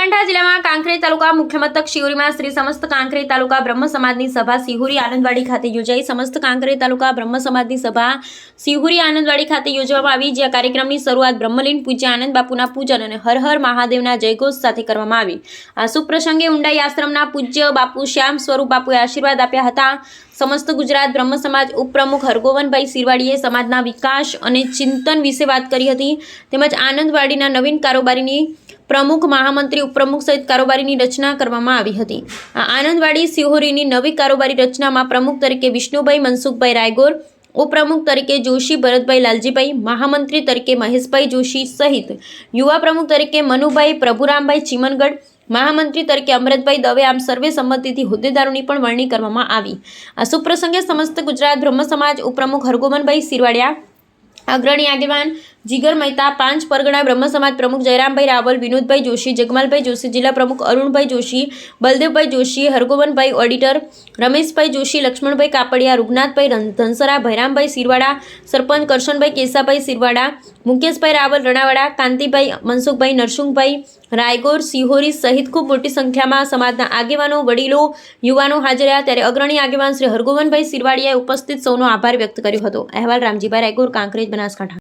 બનાસકાંઠા જિલ્લામાં કાંકરેજ તાલુકા મુખ્ય મથક શિહોરીમાં શ્રી સમસ્ત કાંકરેજ તાલુકા બ્રહ્મ સમાજની સભા શિહોરી આનંદવાડી ખાતે યોજાઈ। સમસ્ત કાંકરેજ તાલુકા બ્રહ્મ સમાજની સભા શિહોરી આનંદવાડી ખાતે યોજવામાં આવી, જ્યાં કાર્યક્રમની શરૂઆત બ્રહ્મલીન પૂજ્ય આનંદ બાપુના પૂજન અને હર હર મહાદેવના જયઘોષ સાથે કરવામાં આવી। આ શુભ પ્રસંગે ઊંડાઈ આશ્રમના પૂજ્ય બાપુ શ્યામ સ્વરૂપ બાપુએ આશીર્વાદ આપ્યા હતા। સમસ્ત ગુજરાત બ્રહ્મ સમાજ ઉપપ્રમુખ હરગોવનભાઈ સિરવાડીએ સમાજના વિકાસ અને ચિંતન વિશે વાત કરી હતી, તેમજ આનંદવાડીના નવીન કારોબારીની પ્રમુખ, મહામંત્રી, ઉપપ્રમુખ સહિત કારોબારીની રચના કરવામાં આવી હતી। આ આનંદવાડી શિહોરીની નવી કારોબારી રચનામાં પ્રમુખ તરીકે વિષ્ણુભાઈ મનસુખભાઈ રાયગોર, ઉપપ્રમુખ તરીકે જોશી ભરતભાઈ લાલજીભાઈ, મહામંત્રી તરીકે મહેશભાઈ જોશી સહિત યુવા પ્રમુખ તરીકે મનુભાઈ પ્રભુરામભાઈ ચીમનગઢ, મહામંત્રી તરીકે અમૃતભાઈ દવે, આમ સર્વે સંમતિથી હોદ્દેદારોની પણ વરણી કરવામાં આવી। આ શુભ પ્રસંગે સમસ્ત ગુજરાત બ્રહ્મ સમાજ ઉપપ્રમુખ હરગોવનભાઈ સિરવાડિયા, અગ્રણી આગેવાન જીગર મહેતા, પાંચ પરગણા બ્રહ્મ સમાજ પ્રમુખ જયરામભાઈ રાવલ, વિનોદભાઈ જોશી, જગમાલભાઈ જોશી, જિલ્લા પ્રમુખ અરુણભાઈ જોશી, બલદેવભાઈ જોશી, હરગોવનભાઈ ઓડિટર, રમેશભાઈ જોશી, લક્ષ્મણભાઈ કાપડિયા, રૂગનાથભાઈ ધનસરા, ભૈરામભાઈ સિરવાડા, સરપંચ કરશનભાઈ કેસાભાઈ સિરવાડા, મુકેશભાઈ રાવલ રણાવાડા, કાંતિભાઈ મનસુખભાઈ નરસુંગભાઈ રાયગોર શિહોરી સહિત ખૂબ મોટી સંખ્યામાં સમાજના આગેવાનો, વડીલો, યુવાનો હાજર રહ્યા। ત્યારે અગ્રણી આગેવાન શ્રી હરગોવનભાઈ સિરવાડિયાએ ઉપસ્થિત સૌનો આભાર વ્યક્ત કર્યો હતો। અહેવાલ રામજીભાઈ રાયગોર, કાંકરેજ, બનાસકાંઠા।